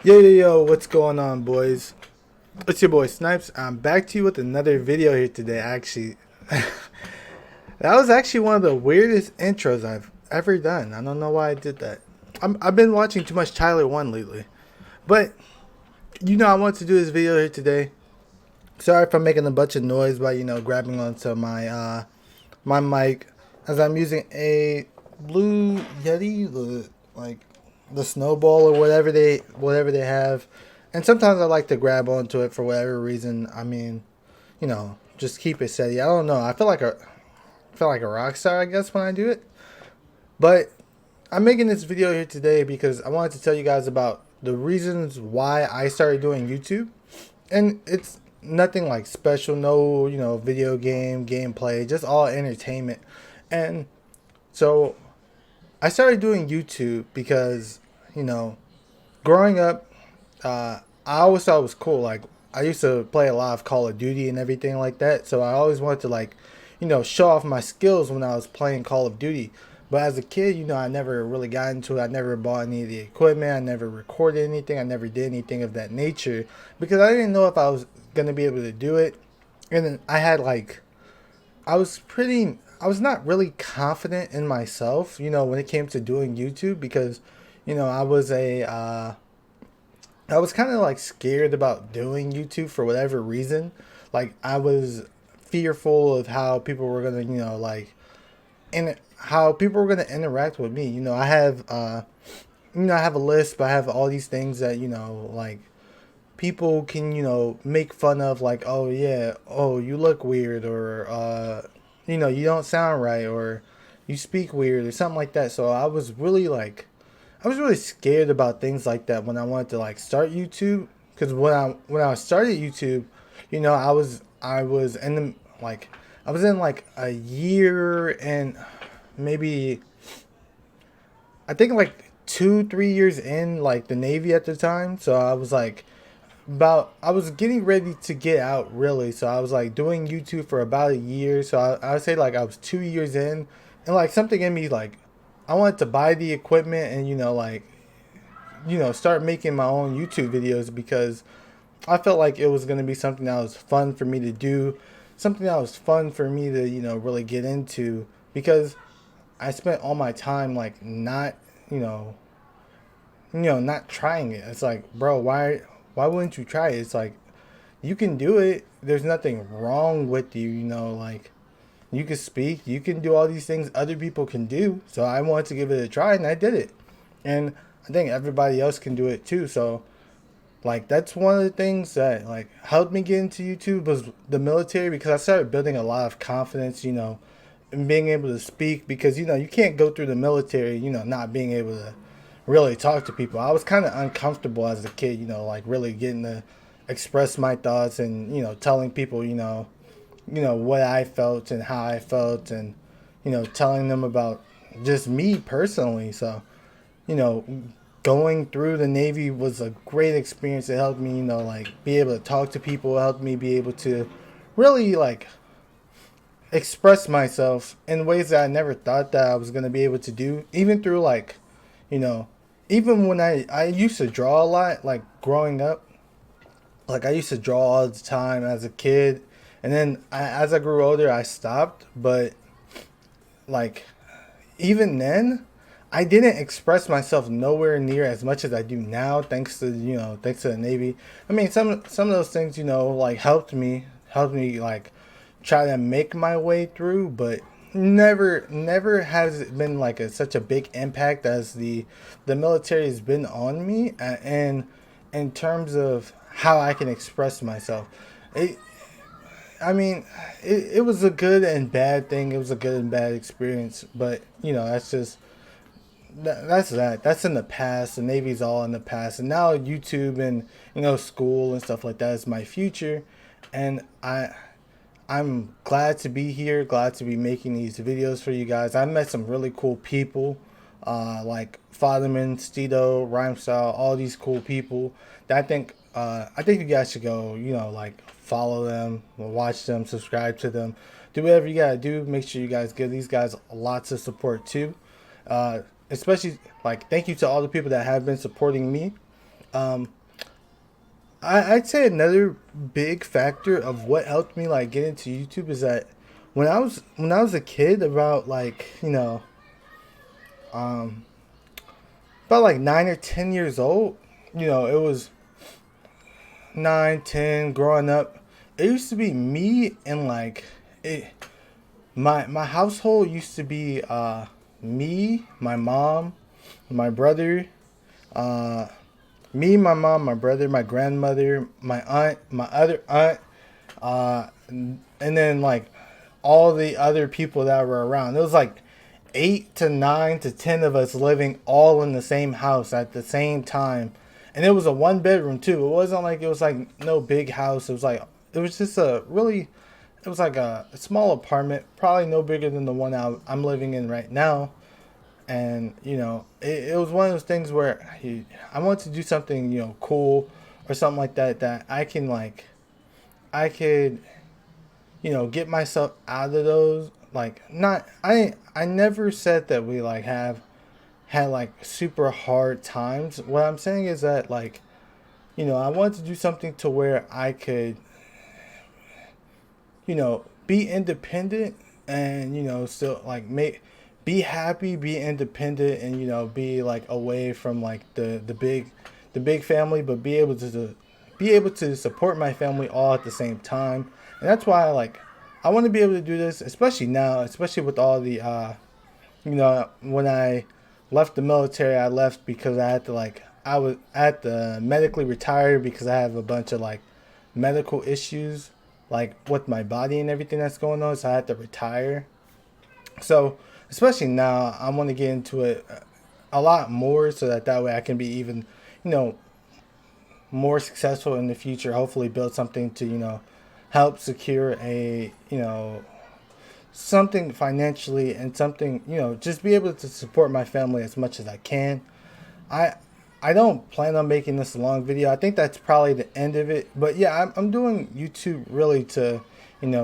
Yo, what's going on, boys? It's your boy Snipes. I'm back to you with another video here today. Actually, that was actually one of the weirdest intros I've ever done. I don't know why I did that. I've been watching too much Tyler One lately, but I want to do this video here today. Sorry if I'm making a bunch of noise by grabbing onto my mic, as I'm using a Blue Yeti, the Snowball or whatever they have, and sometimes I like to grab onto it for whatever reason. I mean, just keep it steady. I don't know. I feel like a rock star, I guess, when I do it. But I'm making this video here today because I wanted to tell you guys about the reasons why I started doing YouTube, and it's nothing like special. No, video game gameplay, just all entertainment. And so I started doing YouTube because, you know, growing up, I always thought it was cool. Like, I used to play a lot of Call of Duty and everything like that. So I always wanted to, like, show off my skills when I was playing Call of Duty. But as a kid, I never really got into it. I never bought any of the equipment. I never recorded anything. I never did anything of that nature because I didn't know if I was going to be able to do it. And then I was not really confident in myself, when it came to doing YouTube because, I was I was kind of like scared about doing YouTube for whatever reason. Like, I was fearful of how people were gonna, and how people were gonna interact with me. I have a list, but I have all these things that like people can make fun of, like, oh yeah, oh, you look weird, or you don't sound right, or you speak weird, or something like that. So I was really scared about things like that when I wanted to like start YouTube, because when I started YouTube, I was in the like I was in like a year and maybe, I think, like 2 3 years in, like, the Navy at the time. So I was getting ready to get out, really. So I was like doing YouTube for about a year. So I would say like I was 2 years in, and like something in me, like, I wanted to buy the equipment and start making my own YouTube videos, because I felt like it was gonna be something that was fun for me to do, something that was fun for me to really get into, because I spent all my time like not you know not trying it. It's like, bro, why wouldn't you try it? It's like, you can do it. There's nothing wrong with you. Like, you can speak, you can do all these things other people can do. So I wanted to give it a try, and I did it. And I think everybody else can do it too. So, like, that's one of the things that like helped me get into YouTube was the military, because I started building a lot of confidence, in being able to speak, because you can't go through the military, not being able to really talk to people. I was kind of uncomfortable as a kid, like really getting to express my thoughts, and telling people, what I felt and how I felt, and telling them about just me personally. So, you know, going through the Navy was a great experience. It helped me, like, be able to talk to people. It helped me be able to really, like, express myself in ways that I never thought that I was going to be able to do. Even through, like, you know, even when I used to draw a lot, like, growing up. Like, I used to draw all the time as a kid. And then as I grew older, I stopped. But, like, even then, I didn't express myself nowhere near as much as I do now, thanks to the Navy. I mean, some of those things, like, helped me, like, try to make my way through, but never has it been like such a big impact as the military has been on me, and in terms of how I can express myself. It, I mean, it was a good and bad thing. It was a good and bad experience, but that's just that's in the past. The Navy's all in the past, and now YouTube and school and stuff like that is my future. And I'm glad to be here, glad to be making these videos for you guys. I met some really cool people, like Fatherman, Stedo, Rhymestyle, all these cool people that I think you guys should go, like, follow them, watch them, subscribe to them, do whatever you gotta do. Make sure you guys give these guys lots of support too. Especially, like, thank you to all the people that have been supporting me. Um, I'd say another big factor of what helped me like get into YouTube is that when I was a kid, about like um, about like 9 or 10 years old, it was 9, 10, growing up. It used to be me and like it. My household used to be me, my mom, my brother, uh, me, my mom, my brother, my grandmother, my aunt, my other aunt, and then like all the other people that were around. It was like 8 to 9 to 10 of us living all in the same house at the same time, and it was a 1 bedroom too. It wasn't like it was like no big house. It was like it was just a really, it was like a small apartment, probably no bigger than the one I'm living in right now. And it was one of those things where I want to do something cool or something like that, that I could get myself out of those, like, not I never said that we like have had like super hard times. What I'm saying is that, like, I wanted to do something to where I could be independent, and still like make be happy, be independent, and be like away from like the big family, but be able to support my family all at the same time. And that's why I want to be able to do this, especially now, especially with all the when I left the military. I left because I was at the medically retired because I have a bunch of like medical issues, like with my body and everything that's going on, so I had to retire. So especially now, I want to get into it a lot more, so that way I can be even you know more successful in the future. Hopefully, build something to help secure a something financially, and something just be able to support my family as much as I can. I I don't plan on making this a long video. I think that's probably the end of it. But yeah, I'm doing YouTube really to,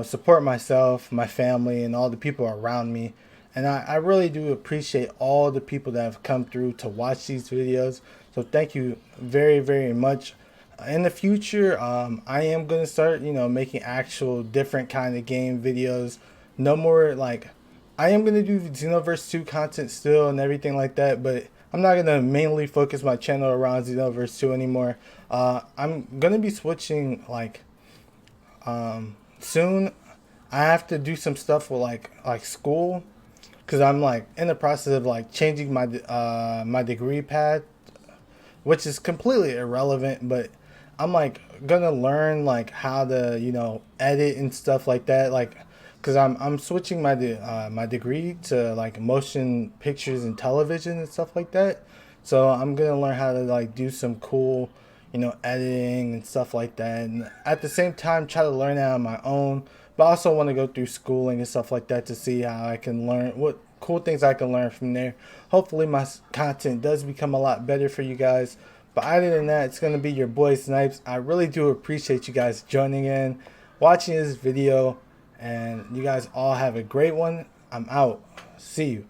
support myself, my family, and all the people around me. And I really do appreciate all the people that have come through to watch these videos. So thank you very, very much. In the future, I am going to start, making actual different kind of game videos. No more like, I am going to do Xenoverse 2 content still and everything like that, but I'm not going to mainly focus my channel around Xenoverse 2 anymore. I'm going to be switching like soon. I have to do some stuff with like school, because I'm like in the process of like changing my degree path, which is completely irrelevant, but I'm like gonna learn like how to edit and stuff like that, like because I'm switching my degree to like motion pictures and television and stuff like that. So I'm gonna learn how to like do some cool editing and stuff like that, and at the same time try to learn it on my own. But I also want to go through schooling and stuff like that to see how I can learn what cool things I can learn from there. Hopefully my content does become a lot better for you guys. But other than that, it's going to be your boy Snipes. I really do appreciate you guys joining in, watching this video, and you guys all have a great one. I'm out. See you.